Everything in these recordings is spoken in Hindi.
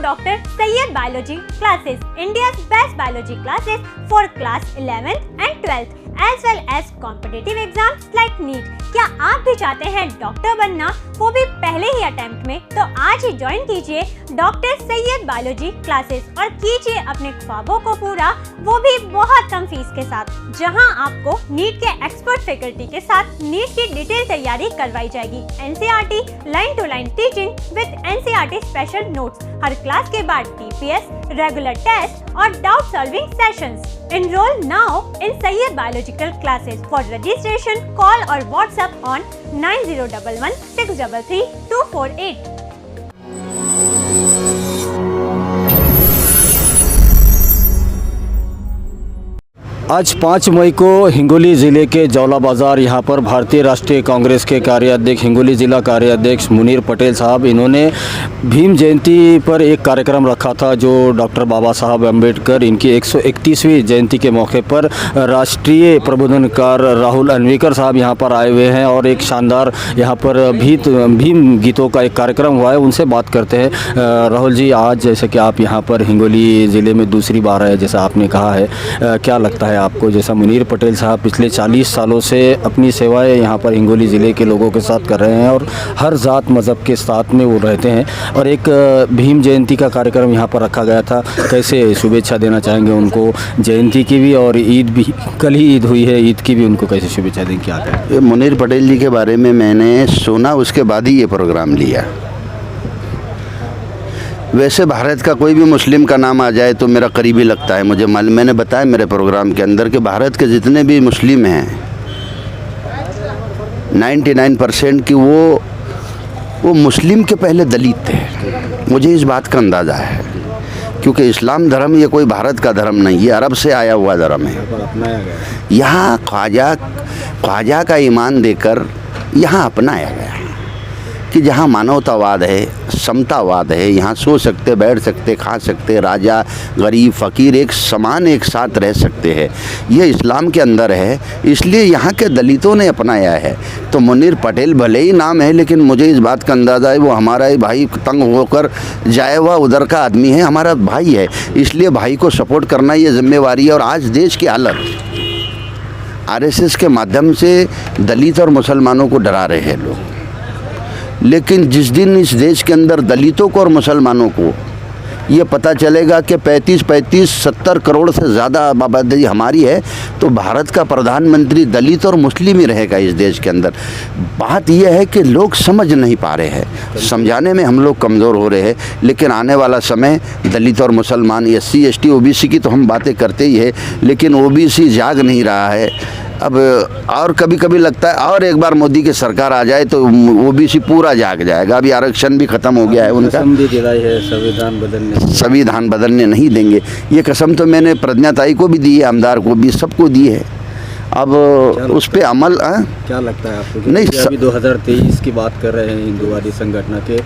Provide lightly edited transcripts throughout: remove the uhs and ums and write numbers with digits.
Dr. Sayyed Biology classes, India's best biology classes for class 11th and 12th as well as competitive exams like NEET। क्या आप भी चाहते हैं डॉक्टर बनना, वो भी पहले ही अटेम्प्ट में? तो आज ही ज्वाइन कीजिए डॉक्टर सैयद बायोलॉजी क्लासेस और कीजिए अपने ख्वाबों को पूरा, वो भी बहुत कम फीस के साथ, जहां आपको नीट के एक्सपर्ट फैकल्टी के साथ नीट की डिटेल तैयारी करवाई जाएगी। NCERT line to line teaching with NCERT special notes, हर क्लास के बाद टीपीएस, रेगुलर टेस्ट और doubt solving sessions. Enroll now in Sayyed Biological classes. For registration, call or WhatsApp on 9011 633 248. आज 5 मई को हिंगोली ज़िले के जौला बाज़ार यहाँ पर भारतीय राष्ट्रीय कांग्रेस के कार्याध्यक्ष, हिंगोली ज़िला कार्याध्यक्ष मुनीर पटेल साहब, इन्होंने भीम जयंती पर एक कार्यक्रम रखा था जो डॉक्टर बाबा साहब अम्बेडकर इनकी 131वीं जयंती के मौके पर राष्ट्रीय प्रबोधनकार राहुल अन्वेकर साहब यहाँ पर आए हुए हैं और एक शानदार यहाँ पर भीम गीतों का एक कार्यक्रम हुआ है। उनसे बात करते हैं। राहुल जी, आज जैसे कि आप यहाँ पर हिंगोली ज़िले में दूसरी बार आए, जैसा आपने कहा है, क्या लगता है आपको? जैसा मुनीर पटेल साहब पिछले 40 सालों से अपनी सेवाएं यहाँ पर हिंगोली ज़िले के लोगों के साथ कर रहे हैं और हर जात मज़हब के साथ में वो रहते हैं, और एक भीम जयंती का कार्यक्रम यहाँ पर रखा गया था। कैसे शुभेच्छा देना चाहेंगे उनको जयंती की भी, और ईद भी, कल ही ईद हुई है, ईद की भी उनको कैसे शुभेच्छा दें? क्या कहें? मुनीर पटेल जी के बारे में मैंने सुना, उसके बाद ही ये प्रोग्राम लिया। वैसे भारत का कोई भी मुस्लिम का नाम आ जाए तो मेरा करीबी लगता है। मुझे मैंने बताया मेरे प्रोग्राम के अंदर कि भारत के जितने भी मुस्लिम हैं 99% की वो मुस्लिम के पहले दलित थे। मुझे इस बात का अंदाज़ा है, क्योंकि इस्लाम धर्म ये कोई भारत का धर्म नहीं, ये अरब से आया हुआ धर्म है। यहाँ ख्वाजा का ईमान देकर यहाँ अपनाया गया है कि जहाँ मानवतावाद है, समतावाद है, यहाँ सो सकते, बैठ सकते, खा सकते, राजा गरीब फ़कीर एक समान एक साथ रह सकते हैं। ये इस्लाम के अंदर है, इसलिए यहाँ के दलितों ने अपनाया है। तो मुनीर पटेल भले ही नाम है, लेकिन मुझे इस बात का अंदाज़ा है वो हमारा ही भाई, तंग होकर जाए हुआ उधर का आदमी है, हमारा भाई है, इसलिए भाई को सपोर्ट करना ये जिम्मेवारी है। और आज देश की हालत आरएसएस के माध्यम से दलित और मुसलमानों को डरा रहे हैं लोग, लेकिन जिस दिन इस देश के अंदर दलितों को और मुसलमानों को ये पता चलेगा कि 70 करोड़ से ज़्यादा आबादी हमारी है, तो भारत का प्रधानमंत्री दलित और मुस्लिम ही रहेगा इस देश के अंदर। बात यह है कि लोग समझ नहीं पा रहे हैं, समझाने में हम लोग कमज़ोर हो रहे हैं, लेकिन आने वाला समय दलित और मुसलमान, SC ST OBC की तो हम बातें करते ही है, लेकिन OBC जाग नहीं रहा है अब। और कभी कभी लगता है और एक बार मोदी की सरकार आ जाए तो OBC पूरा जाग जाएगा। अभी आरक्षण भी ख़त्म हो गया है उनका, संविधान बदलने नहीं देंगे, ये कसम तो मैंने प्रज्ञाताई को भी दी है, आमदार को भी, सबको दी है। अब उस पर अमल क्या लगता है आपको? नहीं, अभी 2023 की बात कर रहे हैं हिंदूवादी संगठन के,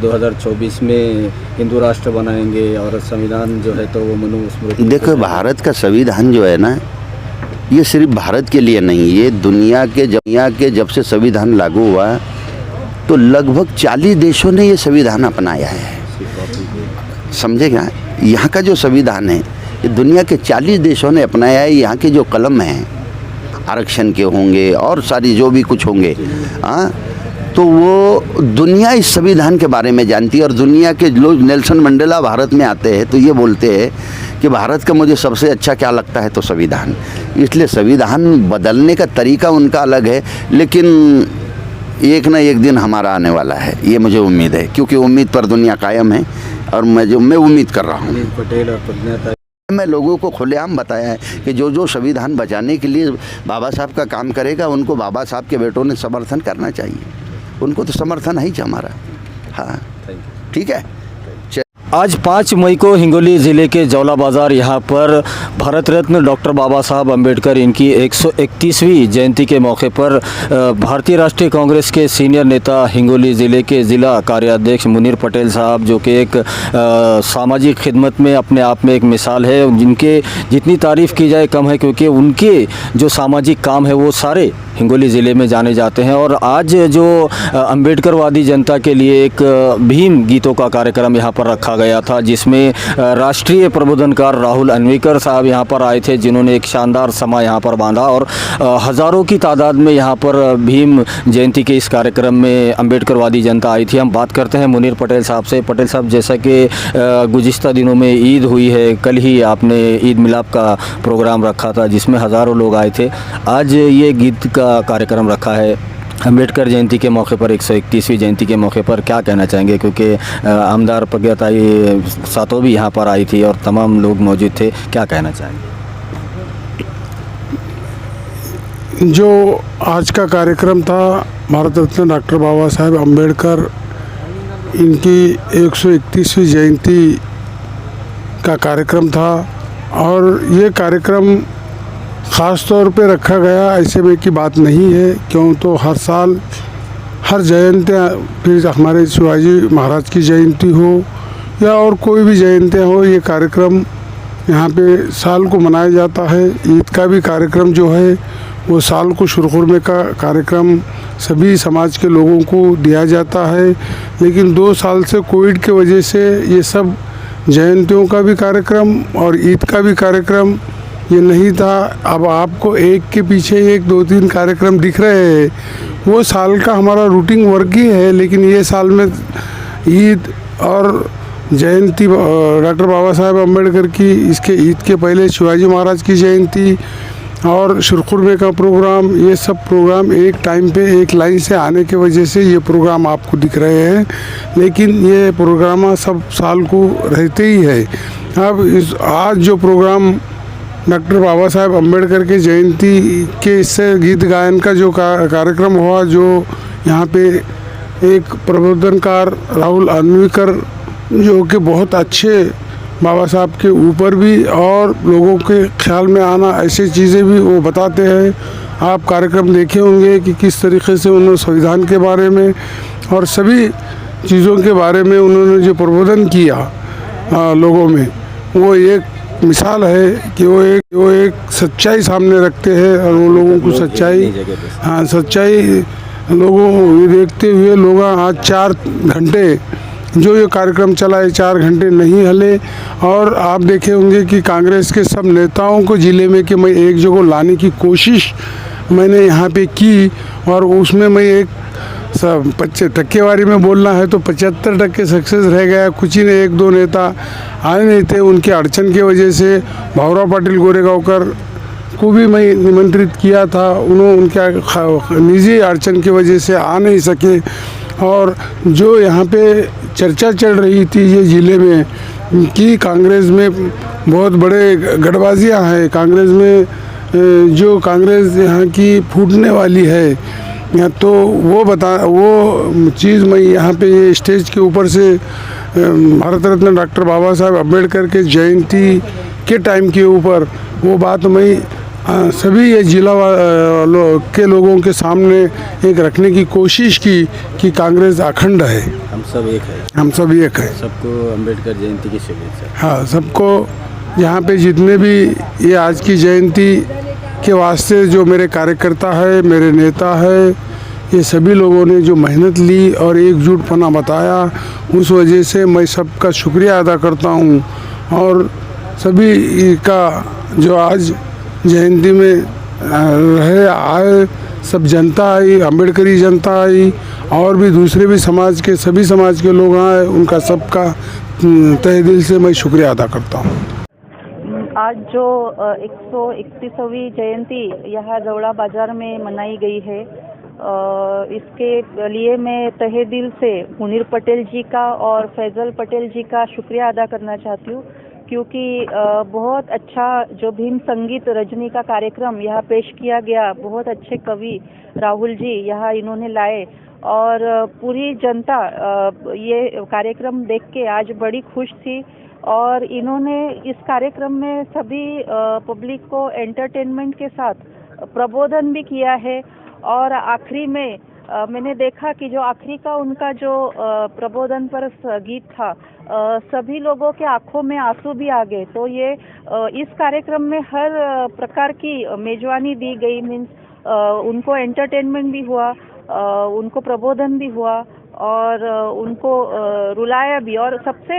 2024 में हिंदू राष्ट्र बनाएंगे और संविधान जो है तो वो मनुस्मृति। देखो, भारत का संविधान जो है ना, ये सिर्फ भारत के लिए नहीं, ये दुनिया के जब से संविधान लागू हुआ तो लगभग 40 देशों ने ये संविधान अपनाया है। समझेगा, यहाँ का जो संविधान है ये दुनिया के 40 देशों ने अपनाया है। यहाँ के जो कलम हैं आरक्षण के होंगे और सारी जो भी कुछ होंगे, तो वो दुनिया इस संविधान के बारे में जानती है। और दुनिया के लोग, नेल्सन मंडेला भारत में आते हैं तो ये बोलते हैं कि भारत का मुझे सबसे अच्छा क्या लगता है तो संविधान। इसलिए संविधान बदलने का तरीका उनका अलग है, लेकिन एक ना एक दिन हमारा आने वाला है, ये मुझे उम्मीद है, क्योंकि उम्मीद पर दुनिया कायम है और मैं उम्मीद कर रहा हूँ। पटेल और प्रज्ञाताई, मैं लोगों को खुलेआम बताया है कि जो संविधान बचाने के लिए बाबा साहब का काम करेगा उनको बाबा साहब के बेटों ने समर्थन करना चाहिए। उनको तो समर्थन है ही हमारा। हाँ, ठीक है। आज 5 मई को हिंगोली ज़िले के जौला बाज़ार यहाँ पर भारत रत्न डॉक्टर बाबा साहब अम्बेडकर इनकी 131वीं जयंती के मौके पर भारतीय राष्ट्रीय कांग्रेस के सीनियर नेता, हिंगोली ज़िले के ज़िला कार्याध्यक्ष मुनीर पटेल साहब, जो कि एक सामाजिक खिदमत में अपने आप में एक मिसाल है, जिनके जितनी तारीफ़ की जाए कम है, क्योंकि उनके जो सामाजिक काम है वो सारे हिंगोली ज़िले में जाने जाते हैं। और आज जो अम्बेडकरवादी जनता के लिए एक भीम गीतों का कार्यक्रम यहाँ पर रखा गया था, जिसमें राष्ट्रीय प्रबोधनकार राहुल अन्वेकर साहब यहाँ पर आए थे, जिन्होंने एक शानदार समा यहाँ पर बांधा और हज़ारों की तादाद में यहाँ पर भीम जयंती के इस कार्यक्रम में अम्बेडकरवादी जनता आई थी। हम बात करते हैं मुनीर पटेल साहब से। पटेल साहब, जैसा कि गुज़िश्ता दिनों में ईद हुई है, कल ही आपने ईद मिलाप का प्रोग्राम रखा था जिसमें हज़ारों लोग आए थे। आज ये गीत का कार्यक्रम रखा है अम्बेडकर जयंती के मौके पर, 131वीं जयंती के मौके पर, क्या कहना चाहेंगे? क्योंकि आमदार प्रज्ञाताई सातों भी यहाँ पर आई थी और तमाम लोग मौजूद थे, क्या कहना चाहेंगे? जो आज का कार्यक्रम था, भारत रत्न डॉक्टर बाबा साहेब अम्बेडकर इनकी 131वीं जयंती का कार्यक्रम था और ये कार्यक्रम ख़ास तौर पे रखा गया ऐसे में की बात नहीं है, क्यों तो हर साल हर जयंतियाँ, फिर हमारे शिवाजी महाराज की जयंती हो या और कोई भी जयंतियाँ हो, ये कार्यक्रम यहाँ पे साल को मनाया जाता है। ईद का भी कार्यक्रम जो है वो साल को शुरखुरमे का कार्यक्रम सभी समाज के लोगों को दिया जाता है। लेकिन 2 साल से कोविड के वजह से ये सब जयंतियों का भी कार्यक्रम और ईद का भी कार्यक्रम ये नहीं था। अब आपको एक के पीछे एक 2-3 कार्यक्रम दिख रहे हैं, वो साल का हमारा रूटीन वर्क ही है। लेकिन ये साल में ईद और जयंती डॉक्टर बाबा साहेब अम्बेडकर की, इसके ईद के पहले शिवाजी महाराज की जयंती और शुरखुरमे का प्रोग्राम, ये सब प्रोग्राम एक टाइम पे एक लाइन से आने के वजह से ये प्रोग्राम आपको दिख रहे हैं। लेकिन ये प्रोग्राम सब साल को रहते ही है। अब इस आज जो प्रोग्राम डॉक्टर बाबा साहेब अम्बेडकर के जयंती के इससे गीत गायन का जो कार्यक्रम हुआ, जो यहाँ पे एक प्रबोधनकार राहुल अन्वेकर जो कि बहुत अच्छे बाबा साहब के ऊपर भी और लोगों के ख्याल में आना ऐसी चीज़ें भी वो बताते हैं। आप कार्यक्रम देखे होंगे कि किस तरीके से उन्होंने संविधान के बारे में और सभी चीज़ों के बारे में उन्होंने जो प्रबोधन किया लोगों में, वो एक मिसाल है कि वो एक सच्चाई सामने रखते हैं और वो लोगों को सच्चाई लोगों ये देखते हुए लोग आज 4 घंटे जो ये कार्यक्रम चला है 4 घंटे नहीं हले। और आप देखे होंगे कि कांग्रेस के सब नेताओं को ज़िले में कि मैं एक जगह लाने की कोशिश मैंने यहाँ पे की और उसमें मैं एक सब टक्केवारी में बोलना है तो 75% सक्सेस रह गया। कुछ ही ने 1-2 नेता आए नहीं थे, उनके अड़चन की वजह से भावरा पाटिल गोरेगांवकर को भी मैं निमंत्रित किया था, उन्होंने उनके निजी अड़चन की वजह से आ नहीं सके। और जो यहाँ पे चर्चा चल रही थी ये ज़िले में कि कांग्रेस में बहुत बड़े गठबाजियाँ हैं, कांग्रेस में जो कांग्रेस यहाँ की फूटने वाली है, तो वो चीज़ मैं यहाँ पे ये स्टेज के ऊपर से भारत रत्न डॉक्टर बाबा साहेब अम्बेडकर के जयंती के टाइम के ऊपर वो बात मैं सभी ये जिला के लोगों के सामने एक रखने की कोशिश की कि कांग्रेस अखंड है, हम सब एक है, हम सब एक है। सबको अम्बेडकर जयंती की शुभेच्छा। हाँ, सबको यहाँ पे जितने भी ये आज की जयंती के वास्ते जो मेरे कार्यकर्ता है, मेरे नेता है, ये सभी लोगों ने जो मेहनत ली और एकजुटपना बताया, उस वजह से मैं सबका शुक्रिया अदा करता हूँ। और सभी का जो आज जयंती में आए सब जनता आई, अम्बेडकरी जनता आई और भी दूसरे भी समाज के सभी समाज के लोग आए, उनका सबका तहे दिल से मैं शुक्रिया अदा करता हूँ। आज जो 131वीं जयंती यहाँ जवड़ा बाज़ार में मनाई गई है, इसके लिए मैं तहे दिल से मुनीर पटेल जी का और फैज़ल पटेल जी का शुक्रिया अदा करना चाहती हूँ, क्योंकि बहुत अच्छा जो भीम संगीत रजनी का कार्यक्रम यहाँ पेश किया गया, बहुत अच्छे कवि राहुल जी यहाँ इन्होंने लाए और पूरी जनता ये कार्यक्रम देख के आज बड़ी खुश थी। और इन्होंने इस कार्यक्रम में सभी पब्लिक को एंटरटेनमेंट के साथ प्रबोधन भी किया है। और आखिरी में मैंने देखा कि जो आखिरी का उनका जो प्रबोधन पर गीत था, सभी लोगों के आंखों में आंसू भी आ गए। तो ये इस कार्यक्रम में हर प्रकार की मेजबानी दी गई, मीन्स उनको एंटरटेनमेंट भी हुआ, उनको प्रबोधन भी हुआ और उनको रुलाया भी। और सबसे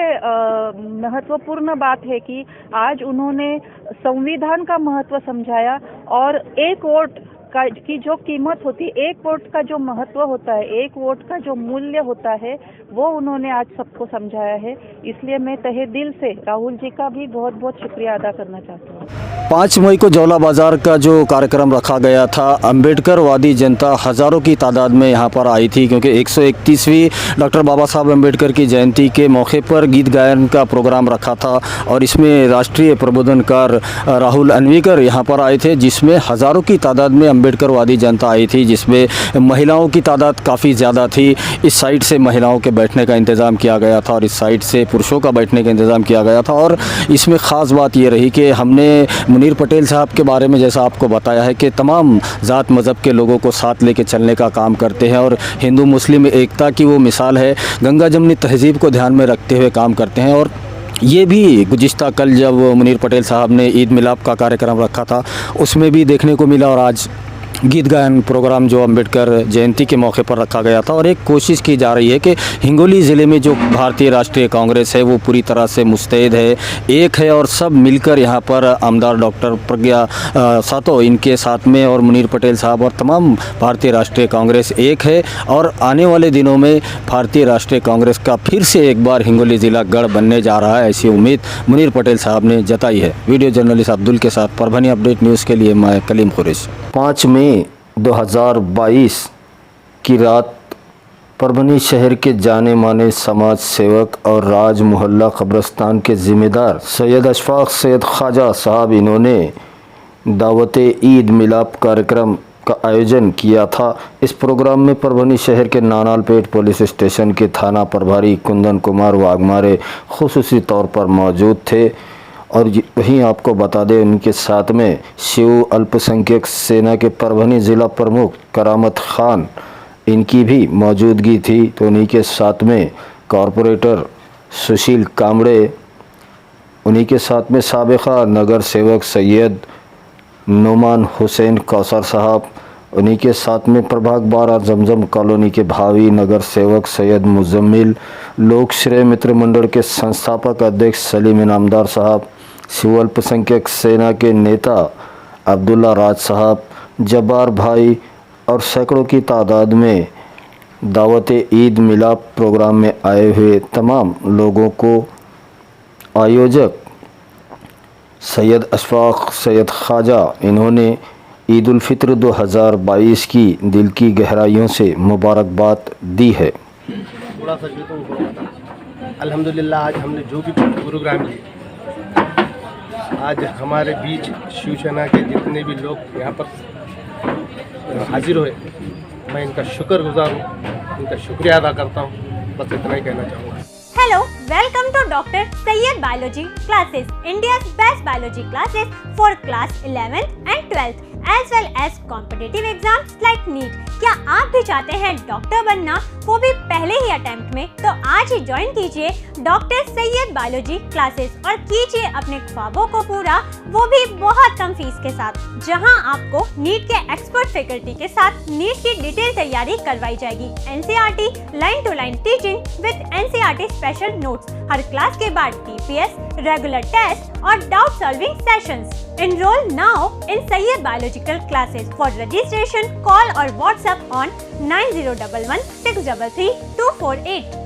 महत्वपूर्ण बात है कि आज उन्होंने संविधान का महत्व समझाया और एक वोट की जो कीमत होती है, एक वोट का जो महत्व होता है, एक वोट का जो मूल्य होता है, वो उन्होंने आज सबको समझाया है। इसलिए मैं तहे दिल से राहुल जी का भी बहुत बहुत शुक्रिया अदा करना चाहती हूँ। 5 मई को जौला बाज़ार का जो कार्यक्रम रखा गया था, अम्बेडकर वादी जनता हज़ारों की तादाद में यहाँ पर आई थी, क्योंकि 131वीं डॉक्टर बाबा साहब अम्बेडकर की जयंती के मौके पर गीत गायन का प्रोग्राम रखा था और इसमें राष्ट्रीय प्रबोधनकार राहुल अन्वीकर यहाँ पर आए थे, जिसमें हज़ारों की तादाद में अम्बेडकर वादी जनता आई थी, जिसमें महिलाओं की तादाद काफ़ी ज़्यादा थी। इस साइड से महिलाओं के बैठने का इंतज़ाम किया गया था और इस साइड से पुरुषों का बैठने का इंतज़ाम किया गया था। और इसमें ख़ास बात ये रही कि हमने मुनीर पटेल साहब के बारे में जैसा आपको बताया है कि तमाम ज़ात मज़हब के लोगों को साथ लेके चलने का काम करते हैं और हिंदू मुस्लिम एकता की वो मिसाल है, गंगा जमनी तहज़ीब को ध्यान में रखते हुए काम करते हैं। और ये भी गुज़िश्ता कल जब मुनीर पटेल साहब ने ईद मिलाप का कार्यक्रम रखा था, उसमें भी देखने को मिला और आज गीत गायन प्रोग्राम जो अम्बेडकर जयंती के मौके पर रखा गया था। और एक कोशिश की जा रही है कि हिंगोली ज़िले में जो भारतीय राष्ट्रीय कांग्रेस है वो पूरी तरह से मुस्तैद है, एक है और सब मिलकर यहाँ पर आमदार डॉक्टर प्रज्ञा सातो इनके साथ में और मुनीर पटेल साहब और तमाम भारतीय राष्ट्रीय कांग्रेस एक है। और आने वाले दिनों में भारतीय राष्ट्रीय कांग्रेस का फिर से एक बार हिंगोली ज़िला गढ़ बनने जा रहा है, ऐसी उम्मीद मुनीर पटेल साहब ने जताई है। वीडियो जर्नलिस्ट अब्दुल के साथ परभनी अपडेट न्यूज़ के लिए मैं कलीम खुरेश। 5 मई 2022 की रात परभनी शहर के जाने माने समाज सेवक और राज मोहल्ला कब्रस्तान के ज़िम्मेदार सैयद अशफाक सैयद ख्वाजा साहब इन्होंने दावते ईद मिलाप कार्यक्रम का आयोजन किया था। इस प्रोग्राम में परभनी शहर के नानालपेट पुलिस स्टेशन के थाना प्रभारी कुंदन कुमार वाघमारे खुसूसी तौर पर मौजूद थे। और वहीं आपको बता दें उनके साथ में शिव अल्पसंख्यक सेना के परभनी ज़िला प्रमुख करामत खान इनकी भी मौजूदगी थी। तो उन्हीं के साथ में कॉरपोरेटर सुशील कामड़े, उन्हीं के साथ में साबिका नगर सेवक सैयद नुमान हुसैन कौसर साहब, उन्हीं के साथ में प्रभाग 12 जमजम कॉलोनी के भावी नगर सेवक सैयद मुजम्मिल, लोक श्रेय मित्र मंडल के संस्थापक अध्यक्ष सलीम इनामदार साहब, शिव अल्पसंख्यक सेना के नेता अब्दुल्ला राज साहब, जब्बार भाई और सैकड़ों की तादाद में दावत ईद मिलाप प्रोग्राम में आए हुए तमाम लोगों को आयोजक सैयद अशफाक सैयद ख्वाजा इन्होंने ईद उल फित्र 2022 की दिल की गहराइयों से मुबारकबाद दी है। थोड़ा सा जो तो अल्हम्दुलिल्लाह आज हमने जो भी प्रोग्राम किए, आज हमारे बीच शिवसेना के जितने भी लोग यहाँ पर हाजिर हुए, मैं इनका शुक्रगुजार हूँ, इनका शुक्रिया अदा करता हूँ। बस इतना ही कहना चाहूँगा। Hello, welcome to Dr. Sayyed Biology classes, India's best biology classes for class 11th and 12th as well as competitive exams like NEET। क्या आप भी चाहते हैं डॉक्टर बनना, वो भी पहले ही अटेम्प्ट में? तो आज ही ज्वाइन कीजिए डॉक्टर सैयद बायोलॉजी क्लासेस और कीजिए अपने ख्वाबों को पूरा, वो भी बहुत कम फीस के साथ, जहां आपको नीट के एक्सपर्ट फैकल्टी के साथ नीट की डिटेल तैयारी करवाई जाएगी। NCERT line to line teaching with NCERT special notes, हर क्लास के बाद टीपीएस, रेगुलर टेस्ट और doubt solving sessions. Enroll now in Sayyed Biological classes. For registration, call or WhatsApp on 9011 633 248.